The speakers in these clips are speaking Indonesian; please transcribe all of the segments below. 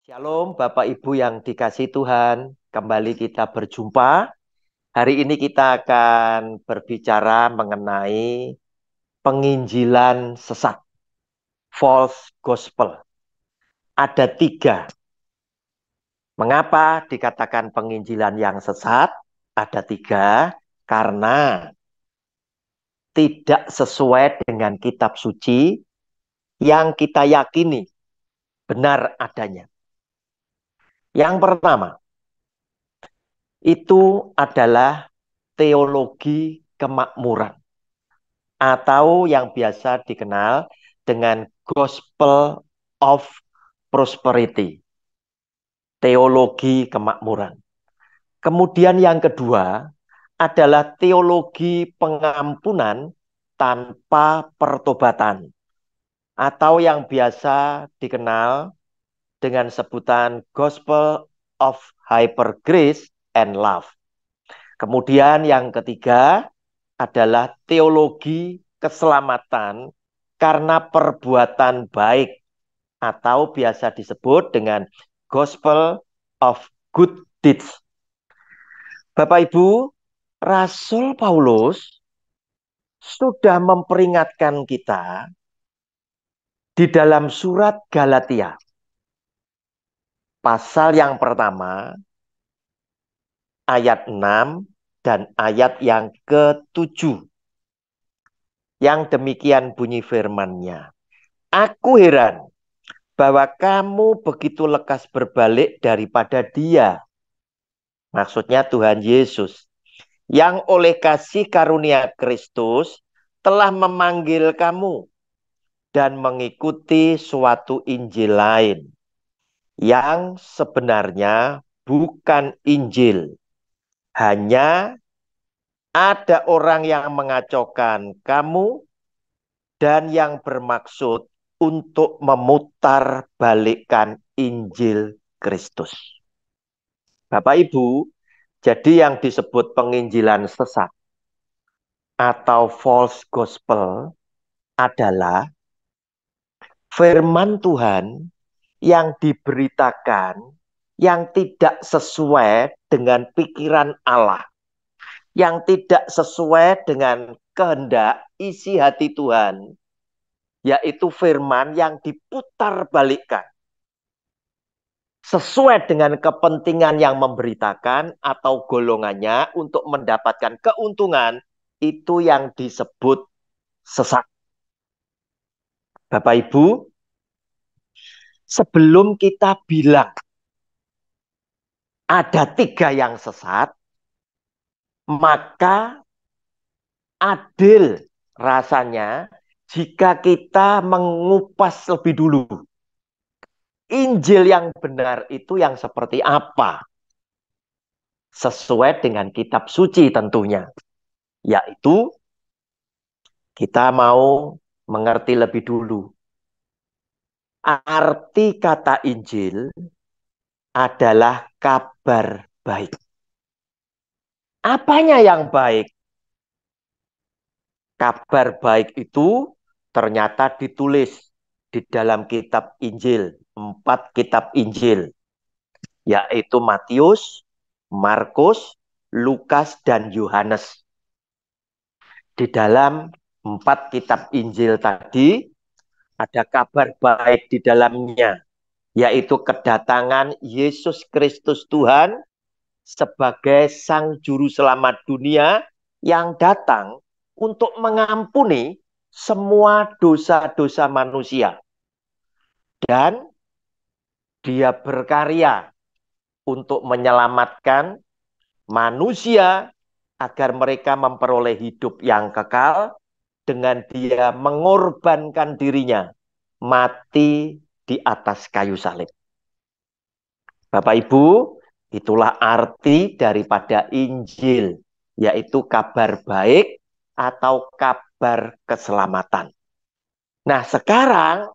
Shalom Bapak Ibu yang dikasihi Tuhan, kembali kita berjumpa. Hari ini kita akan berbicara mengenai penginjilan sesat, false gospel. Ada tiga. Mengapa dikatakan penginjilan yang sesat? Ada tiga, karena tidak sesuai dengan kitab suci yang kita yakini benar adanya. Yang pertama, itu adalah teologi kemakmuran atau yang biasa dikenal dengan Gospel of Prosperity, teologi kemakmuran. Kemudian yang kedua adalah teologi pengampunan tanpa pertobatan atau yang biasa dikenal dengan sebutan Gospel of Hyper Grace and Love. Kemudian yang ketiga adalah teologi keselamatan karena perbuatan baik atau biasa disebut dengan Gospel of Good Deeds. Bapak Ibu, Rasul Paulus sudah memperingatkan kita di dalam surat Galatia. Pasal yang pertama, ayat 6 dan ayat yang ke-7. Yang demikian bunyi firman-Nya. Aku heran bahwa kamu begitu lekas berbalik daripada Dia. Maksudnya Tuhan Yesus. Yang oleh kasih karunia Kristus telah memanggil kamu dan mengikuti suatu Injil lain. Yang sebenarnya bukan Injil. Hanya ada orang yang mengacaukan kamu dan yang bermaksud untuk memutarbalikkan Injil Kristus. Bapak Ibu, jadi yang disebut penginjilan sesat atau false gospel adalah firman Tuhan yang diberitakan yang tidak sesuai dengan pikiran Allah, yang tidak sesuai dengan kehendak isi hati Tuhan, yaitu firman yang diputarbalikkan sesuai dengan kepentingan yang memberitakan atau golongannya untuk mendapatkan keuntungan, itu yang disebut sesat. Bapak Ibu, sebelum kita bilang ada tiga yang sesat, maka adil rasanya jika kita mengupas lebih dulu. Injil yang benar itu yang seperti apa? Sesuai dengan kitab suci tentunya. Yaitu kita mau mengerti lebih dulu. Arti kata Injil adalah kabar baik. Apanya yang baik? Kabar baik itu ternyata ditulis di dalam kitab Injil. 4 kitab Injil. Yaitu Matius, Markus, Lukas, dan Yohanes. Di dalam 4 kitab Injil tadi ada kabar baik di dalamnya, yaitu kedatangan Yesus Kristus Tuhan sebagai Sang Juru Selamat dunia yang datang untuk mengampuni semua dosa-dosa manusia. Dan Dia berkarya untuk menyelamatkan manusia agar mereka memperoleh hidup yang kekal dengan Dia mengorbankan dirinya mati di atas kayu salib. Bapak Ibu, itulah arti daripada Injil, yaitu kabar baik atau kabar keselamatan. Nah, sekarang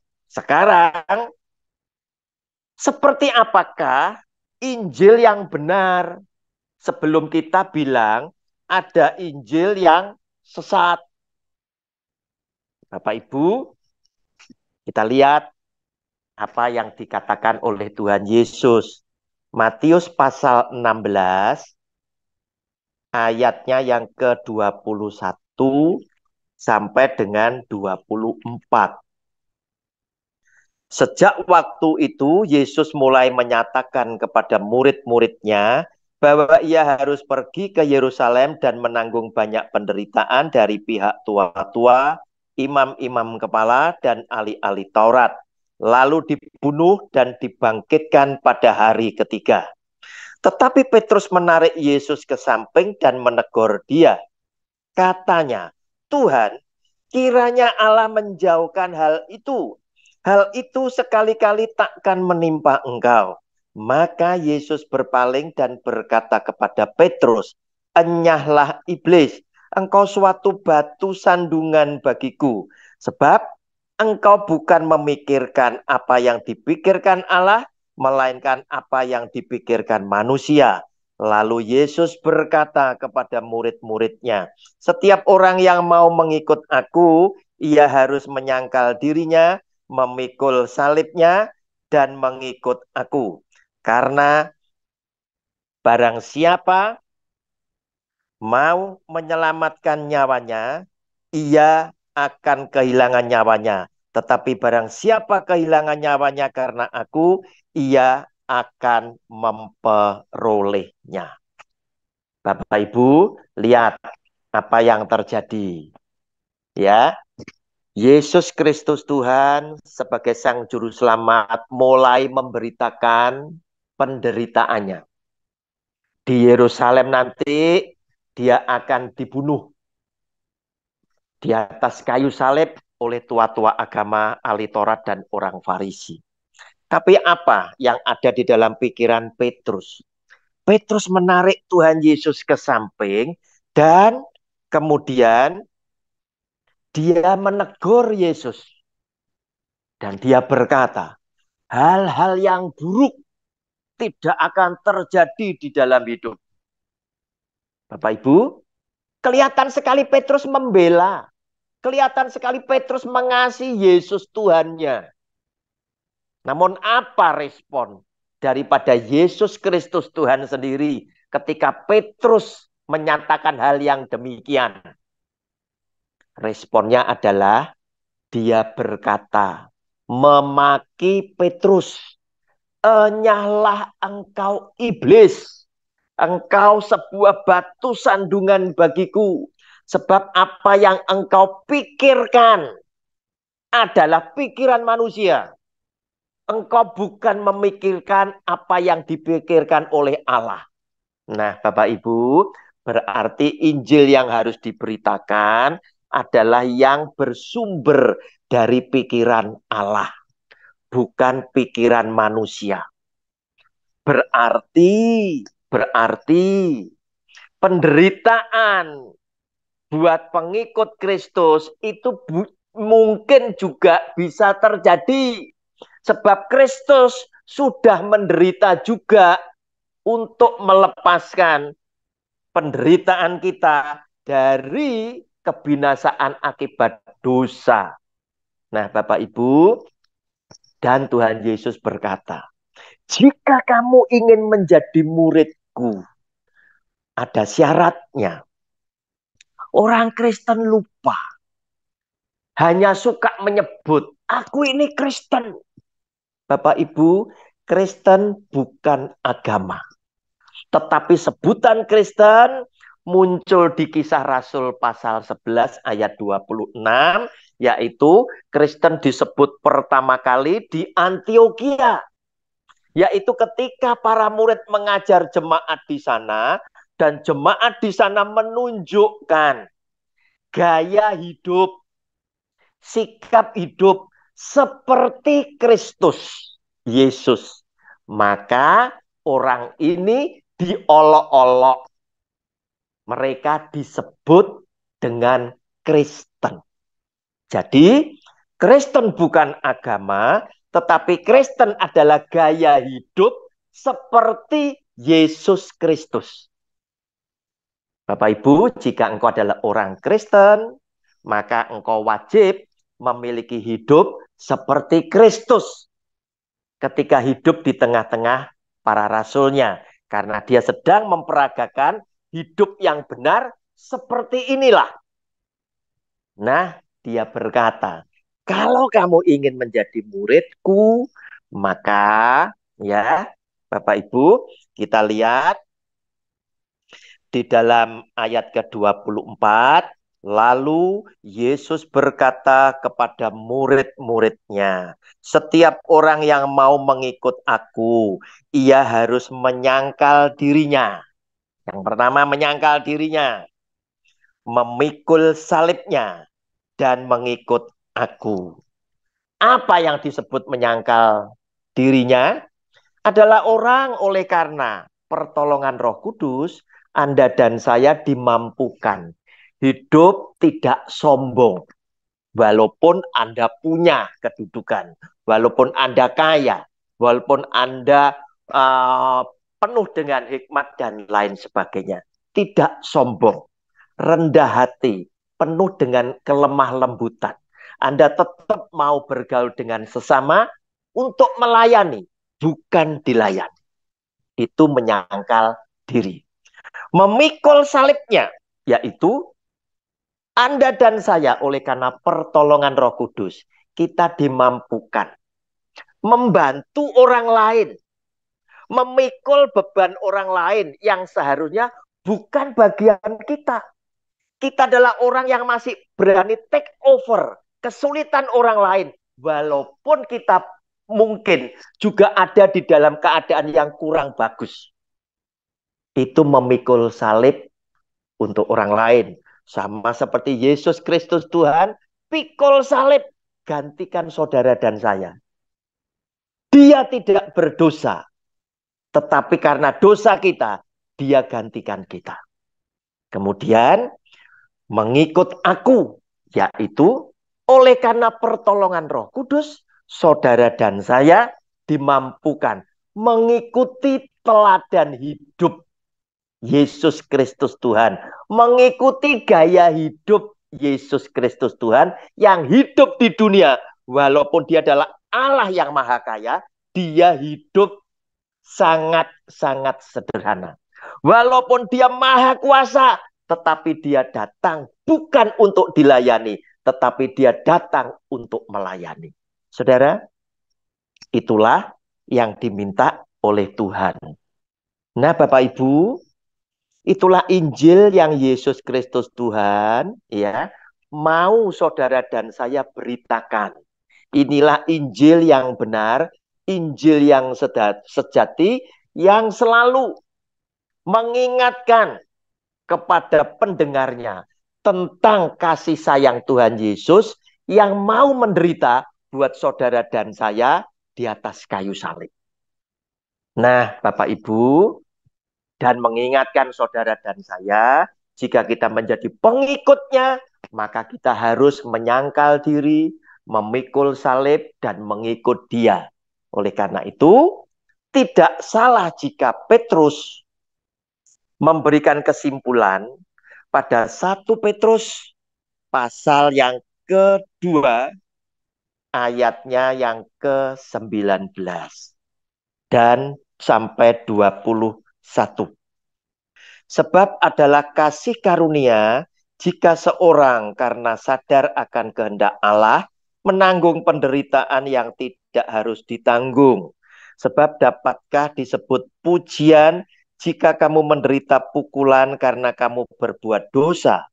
seperti apakah Injil yang benar? Sebelum kita bilang ada Injil yang sesat. Bapak Ibu, kita lihat apa yang dikatakan oleh Tuhan Yesus. Matius pasal 16 ayatnya yang ke-21 sampai dengan 24. Sejak waktu itu Yesus mulai menyatakan kepada murid-muridnya bahwa ia harus pergi ke Yerusalem dan menanggung banyak penderitaan dari pihak tua-tua, imam-imam kepala, dan ahli-ahli Taurat. Lalu dibunuh dan dibangkitkan pada hari ketiga. Tetapi Petrus menarik Yesus ke samping dan menegur dia. Katanya, Tuhan, kiranya Allah menjauhkan hal itu. Hal itu sekali-kali takkan menimpa engkau. Maka Yesus berpaling dan berkata kepada Petrus, enyahlah iblis, engkau suatu batu sandungan bagiku. Sebab engkau bukan memikirkan apa yang dipikirkan Allah, melainkan apa yang dipikirkan manusia. Lalu Yesus berkata kepada murid-muridnya, setiap orang yang mau mengikut aku, ia harus menyangkal dirinya, memikul salibnya, dan mengikut aku. Karena barang siapa mau menyelamatkan nyawanya, ia akan kehilangan nyawanya. Tetapi barang siapa kehilangan nyawanya karena aku, ia akan memperolehnya. Bapak Ibu, lihat apa yang terjadi. Ya, Yesus Kristus Tuhan sebagai Sang Juru Selamat mulai memberitakan penderitaannya. Di Yerusalem nanti dia akan dibunuh di atas kayu salib oleh tua-tua agama, ahli Taurat, dan orang Farisi. Tapi apa yang ada di dalam pikiran Petrus? Petrus menarik Tuhan Yesus ke samping dan kemudian dia menegur Yesus. Dan dia berkata, hal-hal yang buruk tidak akan terjadi di dalam hidup. Bapak Ibu, kelihatan sekali Petrus membela. Kelihatan sekali Petrus mengasihi Yesus Tuhannya. Namun apa respon daripada Yesus Kristus Tuhan sendiri ketika Petrus menyatakan hal yang demikian? Responnya adalah dia berkata, memaki Petrus, enyahlah engkau iblis, engkau sebuah batu sandungan bagiku, sebab apa yang engkau pikirkan adalah pikiran manusia. Engkau bukan memikirkan apa yang dipikirkan oleh Allah. Nah, Bapak Ibu, berarti Injil yang harus diberitakan adalah yang bersumber dari pikiran Allah, bukan pikiran manusia. Berarti penderitaan buat pengikut Kristus itu mungkin juga bisa terjadi. Sebab Kristus sudah menderita juga untuk melepaskan penderitaan kita dari kebinasaan akibat dosa. Nah, Bapak Ibu, dan Tuhan Yesus berkata, jika kamu ingin menjadi muridku, ada syaratnya. Orang Kristen lupa. Hanya suka menyebut, aku ini Kristen. Bapak Ibu, Kristen bukan agama. Tetapi sebutan Kristen muncul di Kisah Rasul pasal 11 ayat 26, yaitu Kristen disebut pertama kali di Antioquia. Yaitu ketika para murid mengajar jemaat di sana, dan jemaat di sana menunjukkan gaya hidup, sikap hidup seperti Kristus Yesus. Maka orang ini diolok-olok. Mereka disebut dengan Kristen. Jadi Kristen bukan agama, tetapi Kristen adalah gaya hidup seperti Yesus Kristus. Bapak Ibu, jika engkau adalah orang Kristen, maka engkau wajib memiliki hidup seperti Kristus. ketika hidup di tengah-tengah para rasulnya. Karena dia sedang memperagakan hidup yang benar seperti inilah. Nah, dia berkata, kalau kamu ingin menjadi muridku, maka ya Bapak Ibu, kita lihat di dalam ayat ke-24, lalu Yesus berkata kepada murid-muridnya, setiap orang yang mau mengikut aku, ia harus menyangkal dirinya. Yang pertama menyangkal dirinya, memikul salibnya, dan mengikut aku. Apa yang disebut menyangkal dirinya? Adalah orang oleh karena pertolongan Roh Kudus, Anda dan saya dimampukan hidup tidak sombong. Walaupun Anda punya kedudukan, walaupun Anda kaya, walaupun Anda penuh dengan hikmat dan lain sebagainya. Tidak sombong, rendah hati, penuh dengan kelemah lembutan. Anda tetap mau bergaul dengan sesama untuk melayani, bukan dilayani. Itu menyangkal diri. Memikul salibnya, yaitu Anda dan saya oleh karena pertolongan Roh Kudus, kita dimampukan membantu orang lain, memikul beban orang lain yang seharusnya bukan bagian kita. Kita adalah orang yang masih berani take over kesulitan orang lain, walaupun kita mungkin juga ada di dalam keadaan yang kurang bagus. Itu memikul salib untuk orang lain. Sama seperti Yesus Kristus Tuhan, pikul salib, gantikan saudara dan saya. Dia tidak berdosa, tetapi karena dosa kita, dia gantikan kita. Kemudian, mengikut aku, yaitu oleh karena pertolongan Roh Kudus, saudara dan saya dimampukan mengikuti teladan hidup Yesus Kristus Tuhan, mengikuti gaya hidup Yesus Kristus Tuhan yang hidup di dunia, walaupun dia adalah Allah yang maha kaya, dia hidup sangat-sangat sederhana. Walaupun dia maha kuasa, tetapi dia datang bukan untuk dilayani, tetapi dia datang untuk melayani. Saudara, itulah yang diminta oleh Tuhan. Nah, Bapak Ibu, itulah Injil yang Yesus Kristus Tuhan ya mau saudara dan saya beritakan. Inilah Injil yang benar, Injil yang sejati, yang selalu mengingatkan kepada pendengarnya tentang kasih sayang Tuhan Yesus yang mau menderita buat saudara dan saya di atas kayu salib. Nah, Bapak Ibu, dan mengingatkan saudara dan saya, jika kita menjadi pengikutnya, maka kita harus menyangkal diri, memikul salib, dan mengikut dia. Oleh karena itu, tidak salah jika Petrus memberikan kesimpulan pada 1 Petrus pasal yang kedua, ayatnya yang ke-19 dan sampai 21. Sebab adalah kasih karunia jika seorang karena sadar akan kehendak Allah menanggung penderitaan yang tidak harus ditanggung. Sebab dapatkah disebut pujian jika kamu menderita pukulan karena kamu berbuat dosa?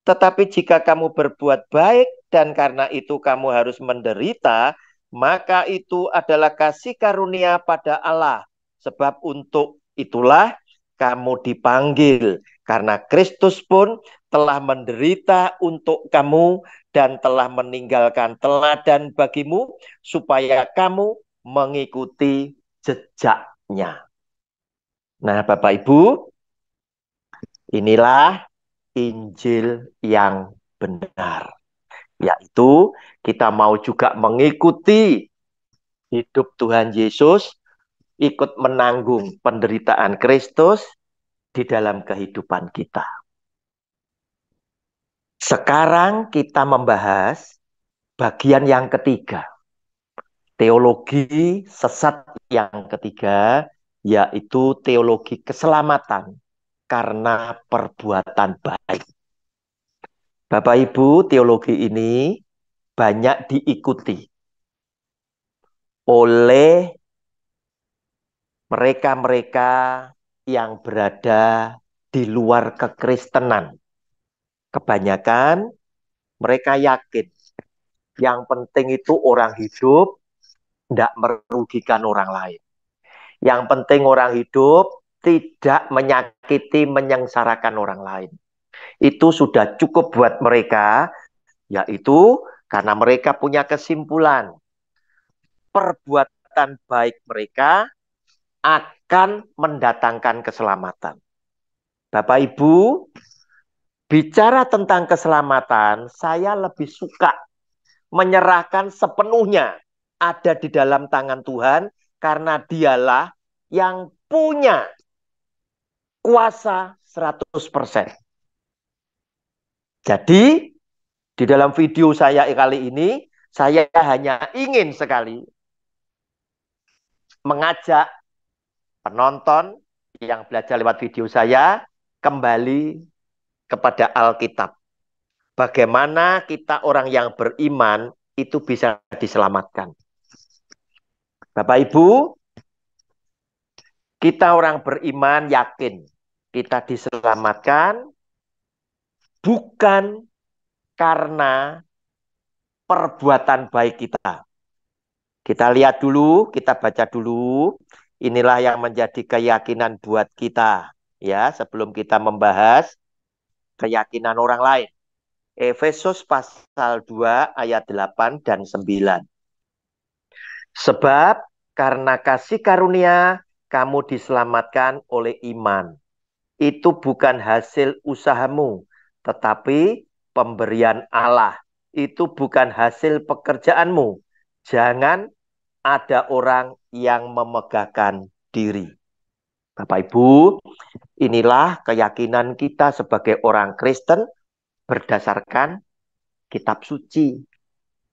Tetapi jika kamu berbuat baik dan karena itu kamu harus menderita, maka itu adalah kasih karunia pada Allah. Sebab untuk itulah kamu dipanggil, karena Kristus pun telah menderita untuk kamu dan telah meninggalkan teladan bagimu, supaya kamu mengikuti jejaknya. Nah, Bapak Ibu, inilah Injil yang benar. Yaitu kita mau juga mengikuti hidup Tuhan Yesus, ikut menanggung penderitaan Kristus di dalam kehidupan kita. Sekarang kita membahas bagian yang ketiga. Teologi sesat yang ketiga yaitu teologi keselamatan karena perbuatan baik. Bapak Ibu, teologi ini banyak diikuti oleh mereka-mereka yang berada di luar kekristenan. Kebanyakan mereka yakin yang penting itu orang hidup tidak merugikan orang lain. Yang penting orang hidup tidak menyakiti, menyengsarakan orang lain. Itu sudah cukup buat mereka, yaitu karena mereka punya kesimpulan perbuatan baik mereka akan mendatangkan keselamatan. Bapak Ibu, bicara tentang keselamatan, saya lebih suka menyerahkan sepenuhnya ada di dalam tangan Tuhan karena dialah yang punya kuasa 100%. Jadi, di dalam video saya kali ini, saya hanya ingin sekali mengajak penonton yang belajar lewat video saya kembali kepada Alkitab. Bagaimana kita orang yang beriman itu bisa diselamatkan. Bapak Ibu, kita orang beriman yakin kita diselamatkan bukan karena perbuatan baik kita. Kita lihat dulu, kita baca dulu. Inilah yang menjadi keyakinan buat kita, ya, sebelum kita membahas keyakinan orang lain. Efesus pasal 2 ayat 8 dan 9. Sebab karena kasih karunia kamu diselamatkan oleh iman. Itu bukan hasil usahamu, tetapi pemberian Allah. Itu bukan hasil pekerjaanmu. Jangan ada orang yang memegahkan diri. Bapak Ibu, inilah keyakinan kita sebagai orang Kristen berdasarkan kitab suci,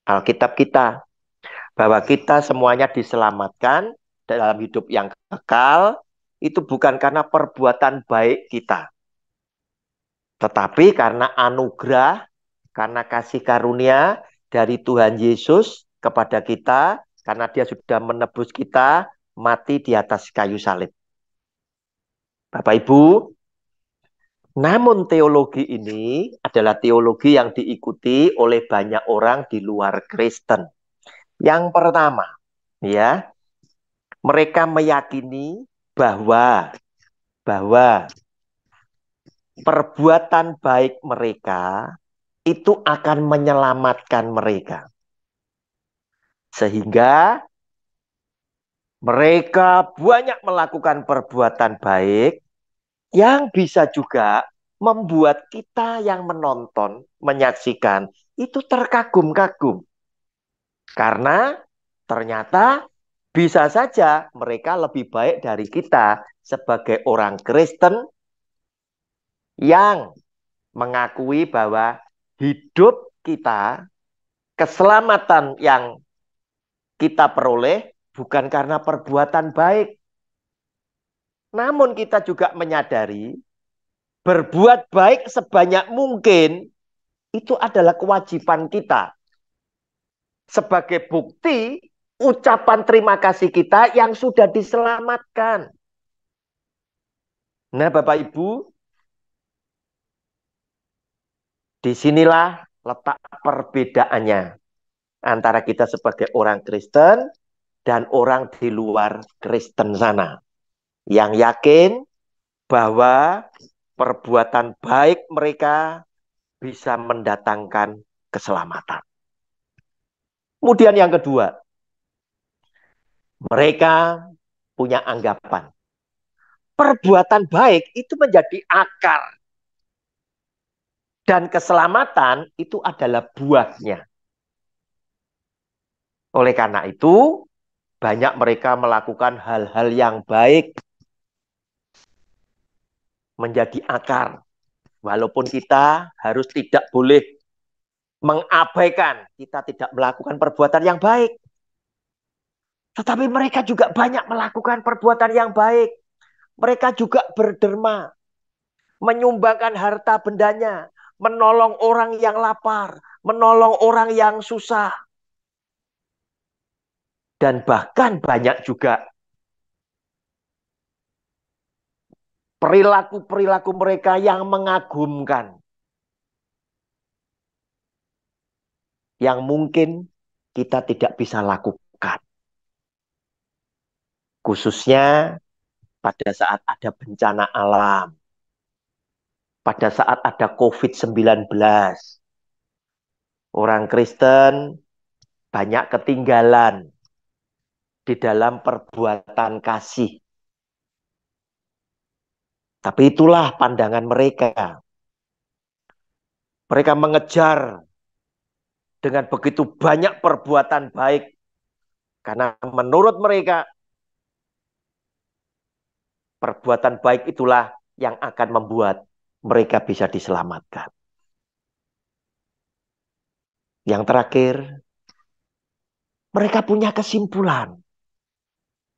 Alkitab kita. Bahwa kita semuanya diselamatkan dalam hidup yang kekal, itu bukan karena perbuatan baik kita. Tetapi karena anugerah, karena kasih karunia dari Tuhan Yesus kepada kita, karena dia sudah menebus kita mati di atas kayu salib. Bapak Ibu, namun teologi ini adalah teologi yang diikuti oleh banyak orang di luar Kristen. Yang pertama, ya, mereka meyakini bahwa perbuatan baik mereka itu akan menyelamatkan mereka. Sehingga mereka banyak melakukan perbuatan baik yang bisa juga membuat kita yang menonton, menyaksikan, itu terkagum-kagum. Karena ternyata bisa saja mereka lebih baik dari kita sebagai orang Kristen yang mengakui bahwa hidup kita, keselamatan yang kita peroleh bukan karena perbuatan baik. Namun kita juga menyadari berbuat baik sebanyak mungkin itu adalah kewajiban kita. Sebagai bukti ucapan terima kasih kita yang sudah diselamatkan. Nah, Bapak Ibu, disinilah letak perbedaannya antara kita sebagai orang Kristen dan orang di luar Kristen sana. Yang yakin bahwa perbuatan baik mereka bisa mendatangkan keselamatan. Kemudian yang kedua, mereka punya anggapan. Perbuatan baik itu menjadi akar. Dan keselamatan itu adalah buahnya. Oleh karena itu, banyak mereka melakukan hal-hal yang baik menjadi akar. Walaupun kita harus tidak boleh mengabaikan, kita tidak melakukan perbuatan yang baik. Tetapi mereka juga banyak melakukan perbuatan yang baik. Mereka juga berderma, menyumbangkan harta bendanya, menolong orang yang lapar, menolong orang yang susah. Dan bahkan banyak juga perilaku-perilaku mereka yang mengagumkan. Yang mungkin kita tidak bisa lakukan. Khususnya pada saat ada bencana alam. Pada saat ada COVID-19. Orang Kristen banyak ketinggalan di dalam perbuatan kasih. Tapi itulah pandangan mereka. Mereka mengejar dengan begitu banyak perbuatan baik. Karena menurut mereka, perbuatan baik itulah yang akan membuat mereka bisa diselamatkan. Yang terakhir, mereka punya kesimpulan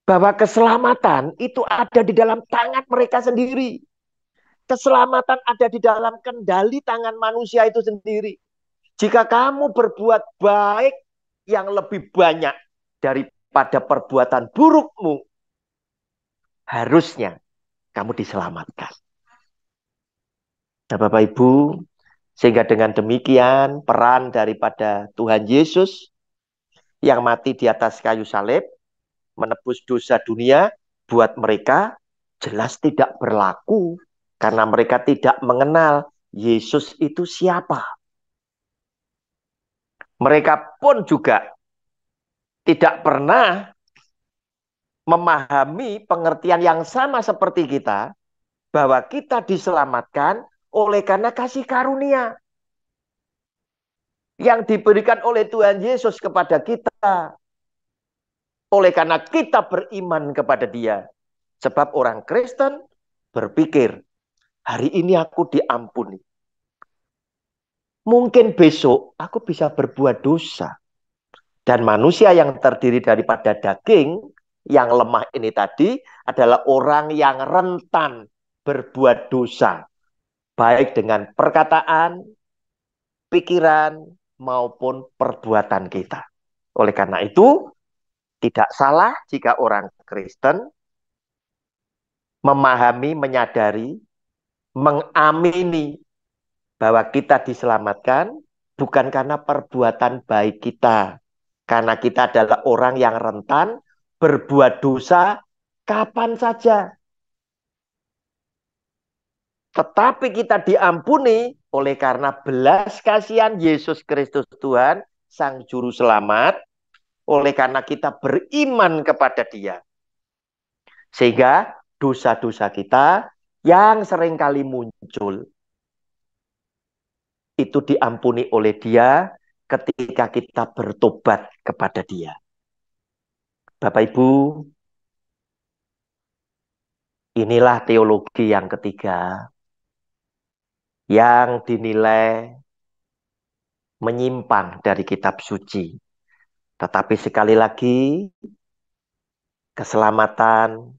bahwa keselamatan itu ada di dalam tangan mereka sendiri. Keselamatan ada di dalam kendali tangan manusia itu sendiri. Jika kamu berbuat baik yang lebih banyak daripada perbuatan burukmu, harusnya kamu diselamatkan. Nah, Bapak Ibu, sehingga dengan demikian peran daripada Tuhan Yesus yang mati di atas kayu salib, menebus dosa dunia, buat mereka jelas tidak berlaku. Karena mereka tidak mengenal Yesus itu siapa. Mereka pun juga tidak pernah memahami pengertian yang sama seperti kita, bahwa kita diselamatkan oleh karena kasih karunia yang diberikan oleh Tuhan Yesus kepada kita. Oleh karena kita beriman kepada Dia. Sebab orang Kristen berpikir, hari ini aku diampuni. Mungkin besok aku bisa berbuat dosa. Dan manusia yang terdiri daripada daging, yang lemah ini tadi, adalah orang yang rentan berbuat dosa. Baik dengan perkataan, pikiran, maupun perbuatan kita. Oleh karena itu, tidak salah jika orang Kristen memahami, menyadari, mengamini bahwa kita diselamatkan bukan karena perbuatan baik kita. Karena kita adalah orang yang rentan berbuat dosa kapan saja. Tetapi kita diampuni oleh karena belas kasihan Yesus Kristus Tuhan, Sang Juru Selamat, oleh karena kita beriman kepada Dia. Sehingga dosa-dosa kita yang seringkali muncul, itu diampuni oleh Dia ketika kita bertobat kepada Dia. Bapak Ibu, inilah teologi yang ketiga yang dinilai menyimpang dari kitab suci. Tetapi sekali lagi, keselamatan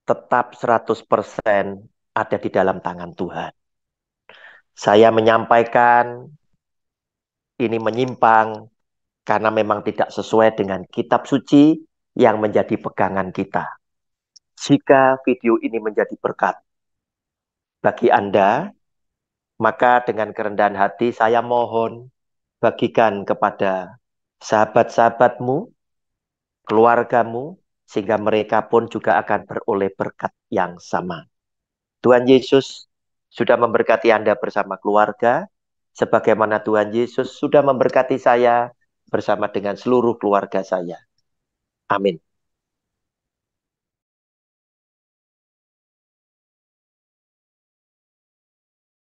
tetap 100% ada di dalam tangan Tuhan. Saya menyampaikan ini menyimpang karena memang tidak sesuai dengan kitab suci yang menjadi pegangan kita. Jika video ini menjadi berkat bagi Anda, maka dengan kerendahan hati saya mohon bagikan kepada sahabat-sahabatmu, keluargamu, sehingga mereka pun juga akan beroleh berkat yang sama. Tuhan Yesus sudah memberkati Anda bersama keluarga, sebagaimana Tuhan Yesus sudah memberkati saya bersama dengan seluruh keluarga saya. Amin.